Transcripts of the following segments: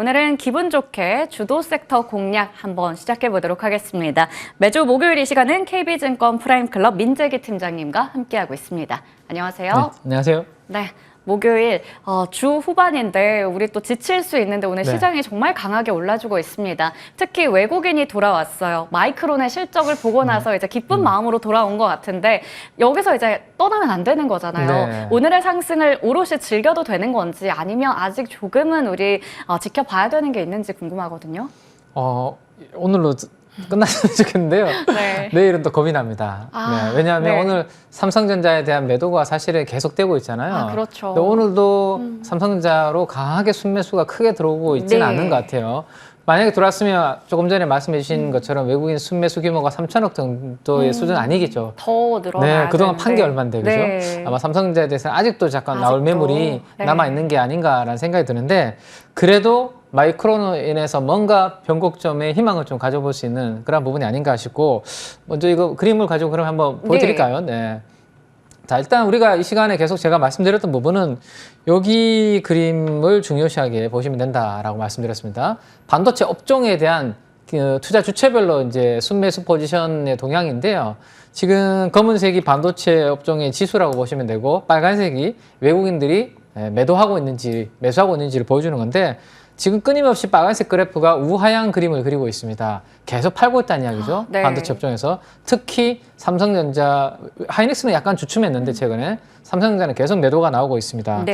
오늘은 기분 좋게 주도 섹터 공략 한번 시작해 보도록 하겠습니다. 매주 목요일 이 시간은 KB증권 프라임클럽 민재기 팀장님과 함께하고 있습니다. 안녕하세요. 네, 안녕하세요. 네. 목요일 주 후반인데 우리 또 지칠 수 있는데 오늘 시장이 정말 강하게 올라주고 있습니다. 특히 외국인이 돌아왔어요. 마이크론의 실적을 보고 나서 이제 기쁜 마음으로 돌아온 것 같은데 여기서 이제 떠나면 안 되는 거잖아요. 네. 오늘의 상승을 오롯이 즐겨도 되는 건지 아니면 아직 조금은 우리 지켜봐야 되는 게 있는지 궁금하거든요. 오늘로 끝났으면 좋겠는데요. 네. 내일은 또 겁이 납니다. 네, 왜냐하면 오늘 삼성전자에 대한 매도가 사실은 계속되고 있잖아요. 그렇죠. 근데 오늘도 삼성전자로 강하게 순매수가 크게 들어오고 있지는 않은 것 같아요. 만약에 들어왔으면 조금 전에 말씀해 주신 것처럼 외국인 순매수 규모가 3천억 정도의 수준 아니겠죠. 더 늘어나야 네, 그동안 판 게 얼만데, 그죠? 네. 아마 삼성전자에 대해서는 아직도 잠깐 나올 매물이 남아있는 게 아닌가라는 생각이 드는데, 그래도 마이크론으로 인해서 뭔가 변곡점에 희망을 좀 가져볼 수 있는 그런 부분이 아닌가 싶고, 먼저 이거 그림을 가지고 그럼 한번 보여드릴까요? 네. 자, 일단 우리가 이 시간에 계속 제가 말씀드렸던 부분은 여기 그림을 중요시하게 보시면 된다라고 말씀드렸습니다. 반도체 업종에 대한 그 투자 주체별로 이제 순매수 포지션의 동향인데요. 지금 검은색이 반도체 업종의 지수라고 보시면 되고, 빨간색이 외국인들이 매도하고 있는지 매수하고 있는지를 보여주는 건데, 지금 끊임없이 빨간색 그래프가 우하향 그림을 그리고 있습니다. 계속 팔고 있다는 이야기죠. 네. 반도체 업종에서. 특히 삼성전자, 하이닉스는 약간 주춤했는데 최근에 삼성전자는 계속 매도가 나오고 있습니다. 네.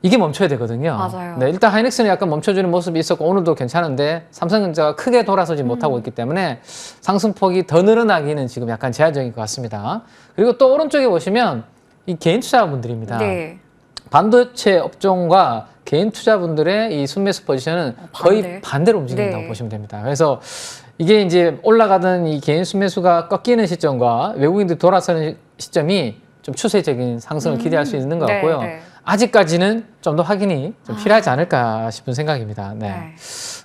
이게 멈춰야 되거든요. 맞아요. 네, 일단 하이닉스는 약간 멈춰주는 모습이 있었고 오늘도 괜찮은데 삼성전자가 크게 돌아서지 못하고 있기 때문에 상승폭이 더 늘어나기는 지금 약간 제한적인 것 같습니다. 그리고 또 오른쪽에 보시면 이 개인 투자분들입니다. 네. 반도체 업종과 개인 투자분들의 이 순매수 포지션은 거의 반대로 움직인다고 보시면 됩니다. 그래서 이게 이제 올라가던 이 개인 순매수가 꺾이는 시점과 외국인들이 돌아서는 시점이 좀 추세적인 상승을 기대할 수 있는 것 같고요. 아직까지는 좀 더 확인이 좀 필요하지 않을까 싶은 생각입니다. 네.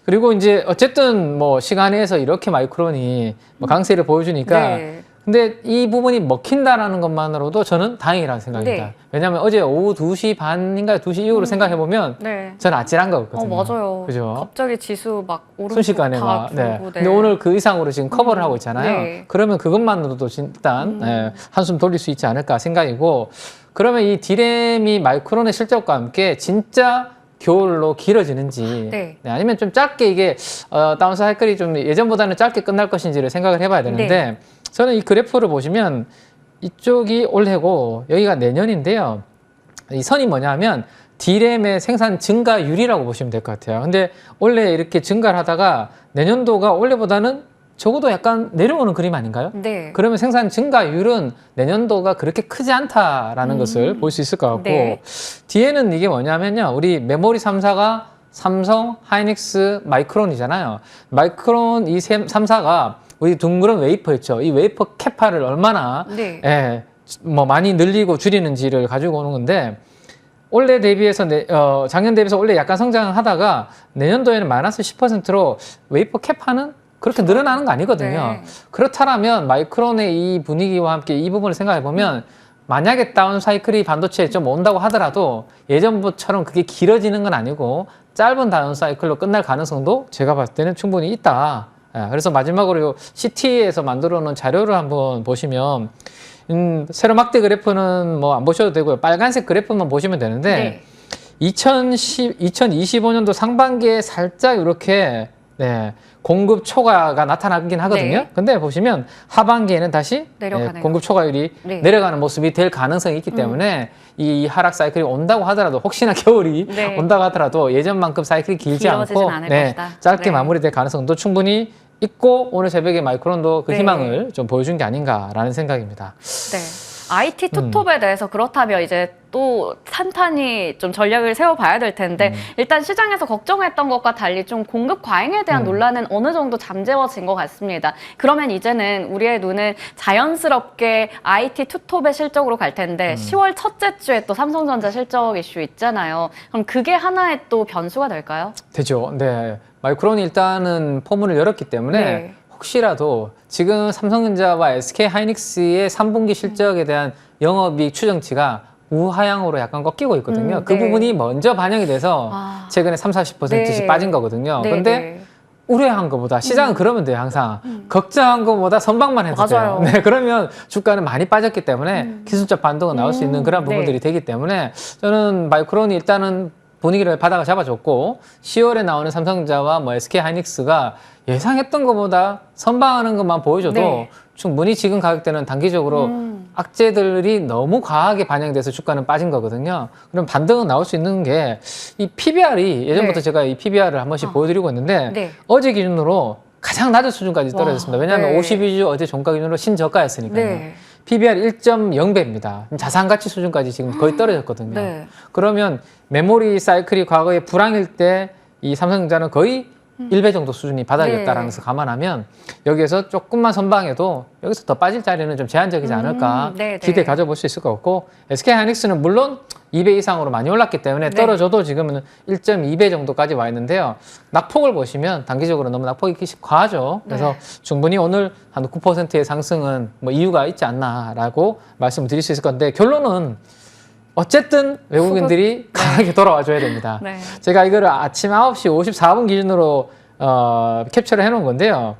그리고 이제 어쨌든 뭐 시간에서 이렇게 마이크론이 뭐 강세를 보여주니까 근데 이 부분이 먹힌다라는 것만으로도 저는 다행이라는 생각입니다. 왜냐하면 어제 오후 2시 반인가요? 2시 이후로 생각해보면 저는 아찔한 거거든요. 맞아요. 그죠? 갑자기 지수 막 오른쪽 순식간에 막. 근데 오늘 그 이상으로 지금 커버를 하고 있잖아요. 그러면 그것만으로도 일단 한숨 돌릴 수 있지 않을까 생각이고, 그러면 이 디램이 마이크론의 실적과 함께 진짜 겨울로 길어지는지 아니면 좀 짧게 이게 다운 사이클이 좀 예전보다는 짧게 끝날 것인지를 생각을 해봐야 되는데 저는 이 그래프를 보시면 이쪽이 올해고 여기가 내년인데요. 이 선이 뭐냐면 D램의 생산 증가율이라고 보시면 될 것 같아요. 근데 원래 이렇게 증가를 하다가 내년도가 올해보다는 적어도 약간 내려오는 그림 아닌가요? 그러면 생산 증가율은 내년도가 그렇게 크지 않다라는 것을 볼 수 있을 것 같고, 뒤에는 이게 뭐냐면요. 우리 메모리 3사가 삼성, 하이닉스, 마이크론이잖아요. 마이크론 이 3사가 우리 둥그런 웨이퍼 있죠. 이 웨이퍼 캐파를 얼마나 뭐 많이 늘리고 줄이는지를 가지고 오는 건데, 올해 대비해서 작년 대비해서 올해 약간 성장하다가 내년도에는 마이너스 10%로 웨이퍼 캐파는 그렇게 늘어나는 거 아니거든요. 그렇다면 마이크론의 이 분위기와 함께 이 부분을 생각해 보면 만약에 다운 사이클이 반도체에 좀 온다고 하더라도 예전처럼 그게 길어지는 건 아니고 짧은 다운 사이클로 끝날 가능성도 제가 봤을 때는 충분히 있다. 그래서 마지막으로 CT에서 만들어 놓은 자료를 한번 보시면 세로막대 그래프는 뭐 안 보셔도 되고요. 빨간색 그래프만 보시면 되는데 2025년도 상반기에 살짝 이렇게 공급 초과가 나타나긴 하거든요. 근데 보시면 하반기에는 다시 공급 초과율이 내려가는 모습이 될 가능성이 있기 때문에 이 하락 사이클이 온다고 하더라도 혹시나 겨울이 온다고 하더라도 예전만큼 사이클이 길지 않고 짧게 마무리될 가능성도 충분히 있고, 오늘 새벽에 마이크론도 그 희망을 좀 보여준 게 아닌가라는 생각입니다. IT 투톱에 대해서 그렇다면 이제 또 탄탄히 좀 전략을 세워봐야 될 텐데 일단 시장에서 걱정했던 것과 달리 좀 공급 과잉에 대한 논란은 어느 정도 잠재워진 것 같습니다. 그러면 이제는 우리의 눈은 자연스럽게 IT 투톱의 실적으로 갈 텐데 10월 첫째 주에 또 삼성전자 실적 이슈 있잖아요. 그럼 그게 하나의 또 변수가 될까요? 되죠. 네. 마이크론이 일단은 포문을 열었기 때문에 혹시라도 지금 삼성전자와 SK 하이닉스의 3분기 실적에 대한 영업이익 추정치가 우하향으로 약간 꺾이고 있거든요. 그 네. 부분이 먼저 반영이 돼서 최근에 30-40%씩 네. 빠진 거거든요. 네, 근데 네. 우려한 것보다 시장은 그러면 돼요. 항상 걱정한 것보다 선방만 해도 맞아요. 돼요. 네, 그러면 주가는 많이 빠졌기 때문에 기술적 반등은 나올 수 있는 그런 부분들이 네. 되기 때문에 저는 마이크론이 일단은 분위기를 바닥을 잡아줬고 10월에 나오는 삼성전자와 뭐 SK하이닉스가 예상했던 것보다 선방하는 것만 보여줘도 네. 충분히 지금 가격대는 단기적으로 악재들이 너무 과하게 반영돼서 주가는 빠진 거거든요. 그럼 반등은 나올 수 있는 게 이 PBR이 예전부터 네. 제가 이 PBR을 한 번씩 보여드리고 있는데 네. 어제 기준으로 가장 낮은 수준까지 떨어졌습니다. 왜냐하면 네. 52주 어제 종가 기준으로 신저가였으니까요. 네. PBR 1.0배입니다. 자산가치 수준까지 지금 거의 떨어졌거든요. 네. 그러면 메모리 사이클이 과거에 불황일 때 이 삼성전자는 거의 1배 정도 수준이 바닥이었다라는 것을 감안하면 여기에서 조금만 선방해도 여기서 더 빠질 자리는 좀 제한적이지 않을까 네, 기대 네. 가져볼 수 있을 것 같고 SK하이닉스는 물론 2배 이상으로 많이 올랐기 때문에 네. 떨어져도 지금은 1.2배 정도까지 와 있는데요. 낙폭을 보시면 단기적으로 너무 낙폭이 과하죠. 그래서 충분히 오늘 한 9%의 상승은 뭐 이유가 있지 않나라고 말씀을 드릴 수 있을 건데 결론은 어쨌든 외국인들이 강하게 돌아와 줘야 됩니다. 네. 제가 이거를 아침 9시 54분 기준으로 캡처를 해놓은 건데요.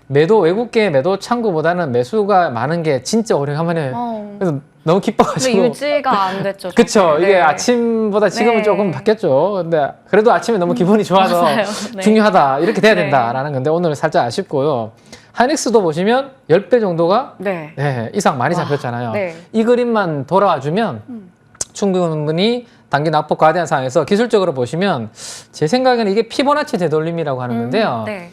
외국계 매도 창구보다는 매수가 많은 게 진짜 오래간만에 그래서 너무 근데 기뻐가지고. 유지가 안 됐죠. 그쵸. 네. 이게 아침보다 지금은 네. 조금 바뀌었죠. 근데 그래도 아침에 너무 기분이 좋아서 맞아요. 네. 중요하다. 이렇게 돼야 네. 된다라는 건데 오늘 살짝 아쉽고요. 하이닉스도 보시면 10배 정도가 네. 이상 많이 잡혔잖아요. 네. 이 그림만 돌아와 주면 충분히 단기 낙폭 과대한 상황에서 기술적으로 보시면 제 생각에는 이게 피보나치 되돌림이라고 하는 건데요. 네.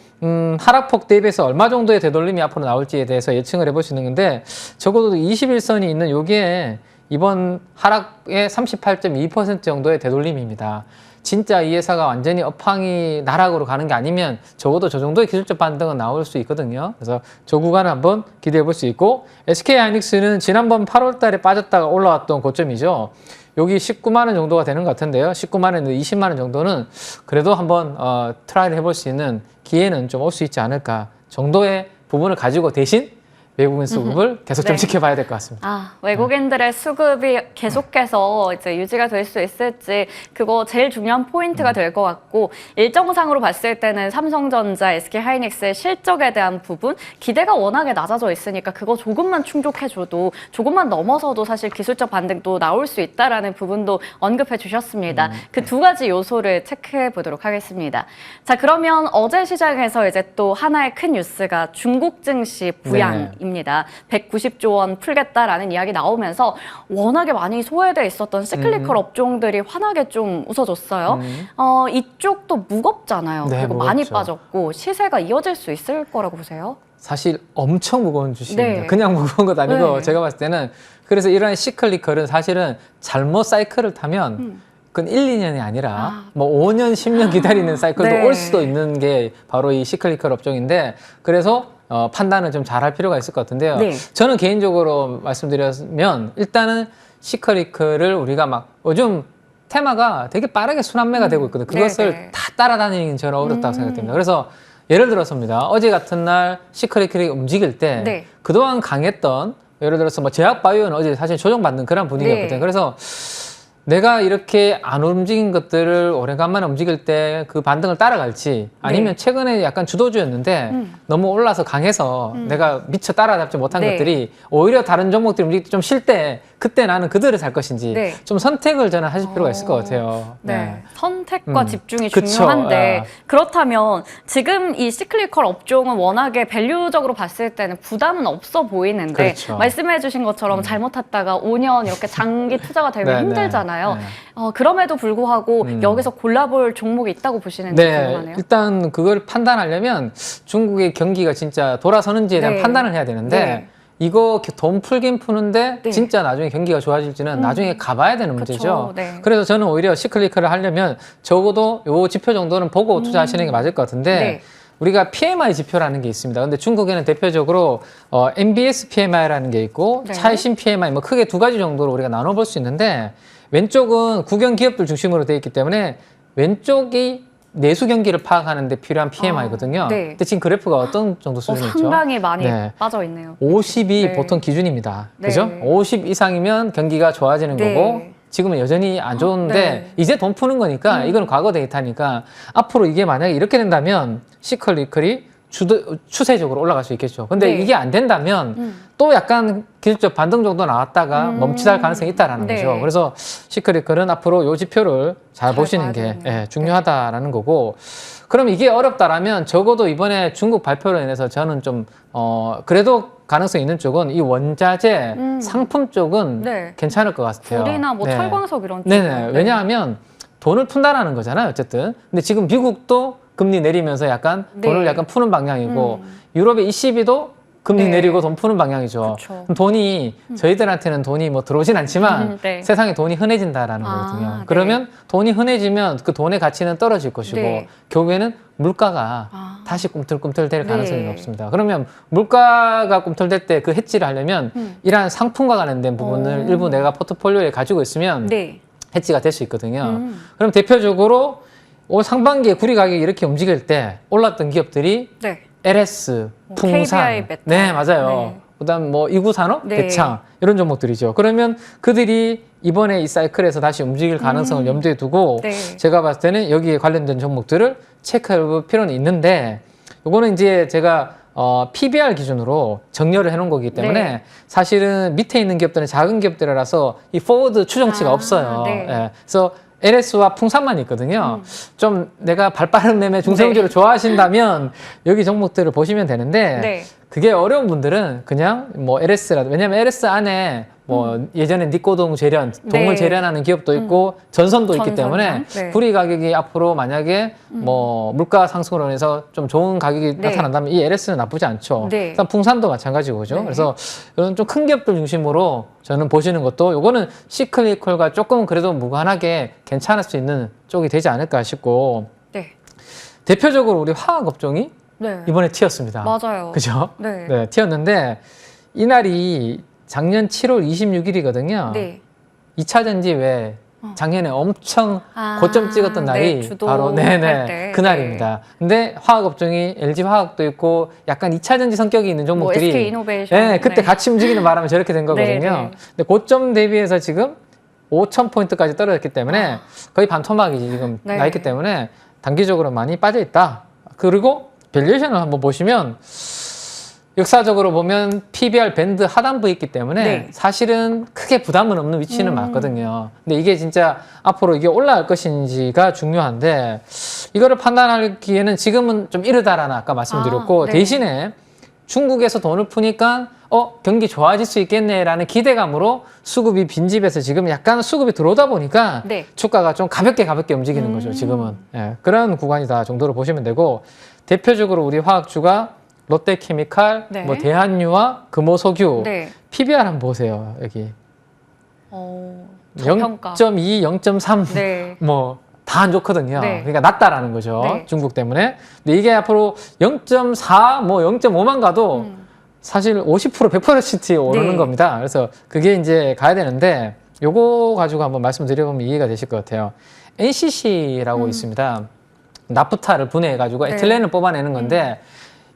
하락폭 대비해서 얼마 정도의 되돌림이 앞으로 나올지에 대해서 예측을 해볼 수 있는 건데 적어도 21선이 있는 여기에 이번 하락의 38.2% 정도의 되돌림입니다. 진짜 이 회사가 완전히 업황이 나락으로 가는 게 아니면 적어도 저 정도의 기술적 반등은 나올 수 있거든요. 그래서 저 구간을 한번 기대해 볼 수 있고 SK하이닉스는 지난번 8월 달에 빠졌다가 올라왔던 고점이죠. 여기 19만 원 정도가 되는 것 같은데요. 19만 원에서 20만 원 정도는 그래도 한번 트라이를 해볼 수 있는 기회는 좀 올 수 있지 않을까 정도의 부분을 가지고 대신 외국인 수급을 계속 좀 네. 지켜봐야 될 것 같습니다. 외국인들의 수급이 계속해서 이제 유지가 될 수 있을지 그거 제일 중요한 포인트가 될 것 같고 일정상으로 봤을 때는 삼성전자, SK하이닉스의 실적에 대한 부분 기대가 워낙에 낮아져 있으니까 그거 조금만 충족해줘도 조금만 넘어서도 사실 기술적 반등도 나올 수 있다라는 부분도 언급해 주셨습니다. 그 두 가지 요소를 체크해 보도록 하겠습니다. 자, 그러면 어제 시장에서 이제 또 하나의 큰 뉴스가 중국 증시 부양입니다. 190조 원 풀겠다라는 이야기 나오면서 워낙에 많이 소외돼 있었던 시클리컬 업종들이 환하게 좀 웃어줬어요. 이쪽도 무겁잖아요. 네, 그리고 무겁죠. 많이 빠졌고 시세가 이어질 수 있을 거라고 보세요? 사실 엄청 무거운 주식입니다. 네. 그냥 무거운 것 아니고 네. 제가 봤을 때는 그래서 이러한 시클리컬은 사실은 잘못 사이클을 타면 그건 1, 2년이 아니라 뭐 5년, 10년 기다리는 사이클도 네. 올 수도 있는 게 바로 이 시클리컬 업종인데 그래서 판단을 좀 잘 할 필요가 있을 것 같은데요. 네. 저는 개인적으로 말씀드리면 일단은 시클리컬을 우리가 막 요즘 테마가 되게 빠르게 순환매가 되고 있거든요. 그것을 네. 다 따라다니는 저는 어렵다고 생각됩니다. 그래서 예를 들어서입니다. 어제 같은 날 시클리컬이 움직일 때 네. 그동안 강했던 예를 들어서 뭐 제약바이오는 어제 사실 조정받는 그런 분위기였거든요. 네. 그래서 내가 이렇게 안 움직인 것들을 오래간만에 움직일 때 그 반등을 따라갈지 아니면 최근에 약간 주도주였는데 너무 올라서 강해서 내가 미처 따라잡지 못한 네. 것들이 오히려 다른 종목들이 움직일 때 좀 쉴 때 그때 나는 그들을 살 것인지 네. 좀 선택을 저는 하실 필요가 있을 것 같아요. 네. 선택과 집중이 그쵸. 중요한데 아. 그렇다면 지금 이 시클리컬 업종은 워낙에 밸류적으로 봤을 때는 부담은 없어 보이는데 그렇죠. 말씀해 주신 것처럼 잘못 탔다가 5년 이렇게 장기 투자가 되면 네, 힘들잖아요. 네. 그럼에도 불구하고 여기서 골라볼 종목이 있다고 보시는지 궁금하네요. 일단 그걸 판단하려면 중국의 경기가 진짜 돌아서는지에 대한 네. 판단을 해야 되는데 네. 이거 돈 풀긴 푸는데 네. 진짜 나중에 경기가 좋아질지는 나중에 가봐야 되는 그쵸. 문제죠. 네. 그래서 저는 오히려 시클리컬을 하려면 적어도 요 지표 정도는 보고 투자하시는 게 맞을 것 같은데 네. 우리가 PMI 지표라는 게 있습니다. 근데 중국에는 대표적으로 MBS PMI라는 게 있고 네. 차이신 PMI 뭐 크게 두 가지 정도로 우리가 나눠볼 수 있는데 왼쪽은 국영 기업들 중심으로 되어 있기 때문에 왼쪽이 내수 경기를 파악하는 데 필요한 PMI거든요. 네. 근데 지금 그래프가 어떤 정도 수준이 있죠? 상당히 많이 네. 빠져 있네요. 50이 네. 보통 기준입니다. 네. 그죠? 50 이상이면 경기가 좋아지는 네. 거고 지금은 여전히 안 좋은데 네. 이제 돈 푸는 거니까 이건 과거 데이터니까 앞으로 이게 만약에 이렇게 된다면 시클리컬이 추세적으로 올라갈 수 있겠죠. 근데 네. 이게 안 된다면 또 약간 기술적 반등 정도 나왔다가 멈칫할 가능성이 있다라는 네. 거죠. 그래서 시크릿컬은 앞으로 요 지표를 잘 보시는 게 봐야겠네요. 중요하다라는 거고. 그럼 이게 어렵다라면 적어도 이번에 중국 발표로 인해서 저는 좀 그래도 가능성이 있는 쪽은 이 원자재 상품 쪽은 네. 괜찮을 것 같아요. 불이나 뭐 네. 철광석 이런 쪽. 네네. 왜냐하면 돈을 푼다라는 거잖아요. 어쨌든. 근데 지금 미국도 금리 내리면서 약간 네. 돈을 약간 푸는 방향이고 유럽의 ECB도 금리 네. 내리고 돈 푸는 방향이죠. 그쵸. 그럼 돈이 저희들한테는 돈이 뭐 들어오진 않지만 네. 세상에 돈이 흔해진다라는 아, 거거든요. 네. 그러면 돈이 흔해지면 그 돈의 가치는 떨어질 것이고 네. 결국에는 물가가 아. 다시 꿈틀꿈틀 될 가능성이 네. 높습니다. 그러면 물가가 꿈틀댈 때 그 해지를 하려면 이러한 상품과 관련된 부분을 일부 내가 포트폴리오에 가지고 있으면 네. 해지가 될 수 있거든요. 그럼 대표적으로 올 상반기에 구리 가격이 이렇게 움직일 때 올랐던 기업들이 네. LS, 뭐 풍산, KBI 메탈. 네 맞아요. 네. 그다음 뭐 이구산업, 네. 대창 이런 종목들이죠. 그러면 그들이 이번에 이 사이클에서 다시 움직일 가능성을 염두에 두고 네. 제가 봤을 때는 여기에 관련된 종목들을 체크해볼 필요는 있는데 요거는 이제 제가 PBR 기준으로 정렬을 해놓은 거기 때문에 네. 사실은 밑에 있는 기업들은 작은 기업들이라서 이 포워드 추정치가 없어요. 네. 예. 그래서 LS와 풍산만 있거든요. 좀 내가 발빠른 매매 중소형주를 좋아하신다면 여기 종목들을 보시면 되는데 네. 그게 어려운 분들은 그냥 뭐 LS라도 왜냐면 LS 안에 뭐 예전에 니꼬동 재련, 동을 네. 재련하는 기업도 있고 전선도 있기 전선이요? 때문에 네. 구리 가격이 앞으로 만약에 뭐 물가 상승으로 인해서 좀 좋은 가격이 네. 나타난다면 이 LS는 나쁘지 않죠. 네. 일단 풍산도 마찬가지고 그죠. 네. 그래서 이런 좀 큰 기업들 중심으로 저는 보시는 것도 요거는 시클리컬과 조금 그래도 무관하게 괜찮을 수 있는 쪽이 되지 않을까 싶고 네. 대표적으로 우리 화학 업종이 네. 이번에 튀었습니다. 맞아요. 그죠? 네. 네, 튀었는데 이날이 작년 7월 26일이거든요. 네. 2차 전지 외에 작년에 엄청 아, 고점 찍었던 날이 네, 주도 바로 할 네네 때. 그날입니다. 근데 화학 업종이 LG 화학도 있고 약간 2차 전지 성격이 있는 뭐 종목들이 SK 이노베이션. 네, 그때 같이 움직이는 바람에 저렇게 된 거거든요. 네, 네. 근데 고점 대비해서 지금 5,000포인트까지 떨어졌기 때문에 거의 반토막이 지금 네. 나 있기 때문에 단기적으로 많이 빠져 있다. 그리고 밸류에이션을 한번 보시면 역사적으로 보면 PBR 밴드 하단부에 있기 때문에 네. 사실은 크게 부담은 없는 위치는 맞거든요. 근데 이게 진짜 앞으로 이게 올라갈 것인지가 중요한데 이거를 판단하기에는 지금은 좀 이르다라는 아까 말씀드렸고 네. 대신에 중국에서 돈을 푸니까 경기 좋아질 수 있겠네라는 기대감으로 수급이 빈집에서 지금 약간 수급이 들어오다 보니까 네. 주가가 좀 가볍게 움직이는 거죠. 지금은 그런 구간이다 정도로 보시면 되고 대표적으로 우리 화학주가 롯데케미칼, 네. 뭐 대한유화, 금호석유, 네. PBR 한번 보세요. 여기 저평가. 0.2, 0.3 네. 뭐 다 안 좋거든요. 네. 그러니까 낮다라는 거죠. 네. 중국 때문에. 근데 이게 앞으로 0.4, 뭐 0.5만 가도 사실 50%, 100% 오르는 네. 겁니다. 그래서 그게 이제 가야 되는데 요거 가지고 한번 말씀드려보면 이해가 되실 것 같아요. NCC라고 있습니다. 나프타를 분해해가지고 네. 에틸렌을 뽑아내는 건데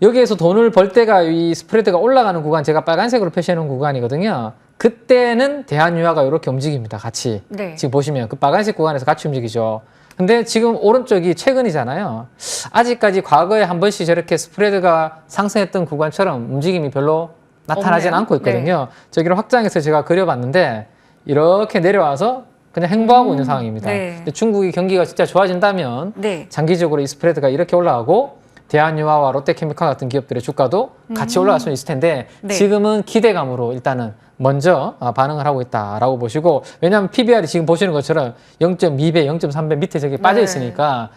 여기에서 돈을 벌 때가 이 스프레드가 올라가는 구간 제가 빨간색으로 표시해놓은 구간이거든요. 그때는 대한유화가 이렇게 움직입니다. 같이. 네. 지금 보시면 그 빨간색 구간에서 같이 움직이죠. 근데 지금 오른쪽이 최근이잖아요. 아직까지 과거에 한 번씩 저렇게 스프레드가 상승했던 구간처럼 움직임이 별로 나타나진 없네요. 않고 있거든요. 저기를 확장해서 제가 그려봤는데 이렇게 내려와서 그냥 행보하고 있는 상황입니다. 네. 근데 중국이 경기가 진짜 좋아진다면 네. 장기적으로 이 스프레드가 이렇게 올라가고 대한유화와 롯데케미칼 같은 기업들의 주가도 같이 올라갈 수는 있을 텐데 네. 지금은 기대감으로 일단은 먼저 반응을 하고 있다라고 보시고 왜냐하면 PBR이 지금 보시는 것처럼 0.2배, 0.3배 밑에 저기 빠져 있으니까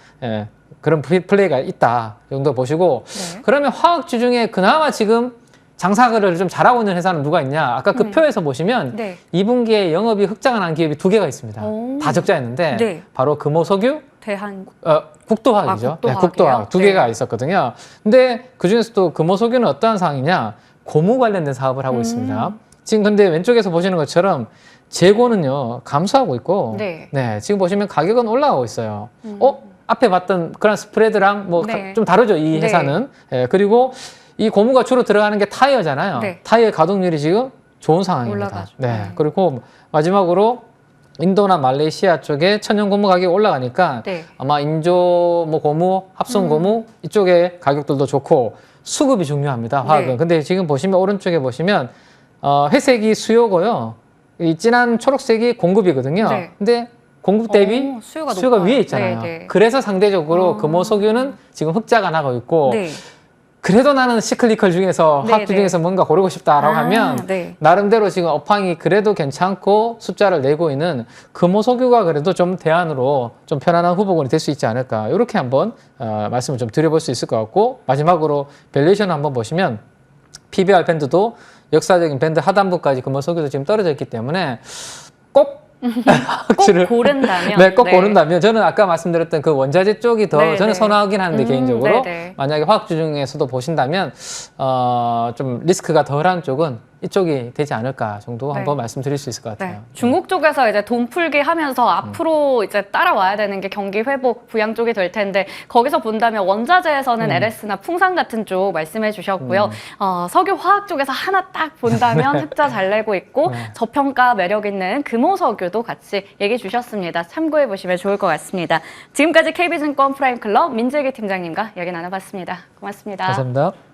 그런 플레이가 있다 정도 보시고 네. 그러면 화학주 중에 그나마 지금 장사를 좀 잘하고 있는 회사는 누가 있냐? 아까 그 표에서 보시면 네. 2분기에 영업이 흑자가 난 기업이 2개가 있습니다. 오. 다 적자였는데 네. 바로 금호석유, 대한 국도화학이죠. 아, 국도화학이요? 국도화학 두 네. 개가 있었거든요. 근데 그 중에서도 금호석유는 어떠한 상황이냐? 고무 관련된 사업을 하고 있습니다. 지금 근데 왼쪽에서 보시는 것처럼 재고는요 감소하고 있고, 네. 지금 보시면 가격은 올라가고 있어요. 앞에 봤던 그런 스프레드랑 뭐 네. 좀 다르죠, 이 회사는. 네. 예, 그리고 이 고무가 주로 들어가는 게 타이어잖아요. 네. 타이어 가동률이 지금 좋은 상황입니다. 올라가죠. 네. 그리고 마지막으로 인도나 말레이시아 쪽에 천연 고무 가격이 올라가니까 네. 아마 인조 뭐 고무, 합성 고무 이쪽에 가격들도 좋고 수급이 중요합니다. 화학은. 네. 근데 지금 보시면 오른쪽에 보시면 회색이 수요고요. 이 진한 초록색이 공급이거든요. 네. 근데 공급 대비 수요가 수요가 높아요. 위에 있잖아요. 네, 네. 그래서 상대적으로 금호석유는 지금 흑자가 나고 있고 네. 그래도 나는 시클리컬 중에서 네, 화학주 네. 중에서 뭔가 고르고 싶다라고 하면 네. 나름대로 지금 업황이 그래도 괜찮고 숫자를 내고 있는 금호석유가 그래도 좀 대안으로 좀 편안한 후보군이 될 수 있지 않을까 이렇게 한번 말씀을 좀 드려볼 수 있을 것 같고 마지막으로 밸류에이션 한번 보시면 PBR 밴드도 역사적인 밴드 하단부까지 금호석유도 지금 떨어져 있기 때문에 꼭 꼭 고른다면 네, 꼭 고른다면 저는 아까 말씀드렸던 그 원자재 쪽이 더 네, 저는 네. 선호하긴 하는데 개인적으로 네. 만약에 화학주 중에서도 보신다면 좀 리스크가 덜한 쪽은 이쪽이 되지 않을까 정도 네. 한번 말씀드릴 수 있을 것 같아요. 네. 중국 쪽에서 이제 돈 풀기 하면서 앞으로 이제 따라와야 되는 게 경기 회복, 부양 쪽이 될 텐데 거기서 본다면 원자재에서는 LS나 풍산 같은 쪽 말씀해 주셨고요. 석유 화학 쪽에서 하나 딱 본다면 흑자 잘 내고 있고 네. 저평가 매력 있는 금호석유도 같이 얘기해 주셨습니다. 참고해 보시면 좋을 것 같습니다. 지금까지 KB증권 프라임클럽 민재기 팀장님과 이야기 나눠봤습니다. 고맙습니다. 감사합니다.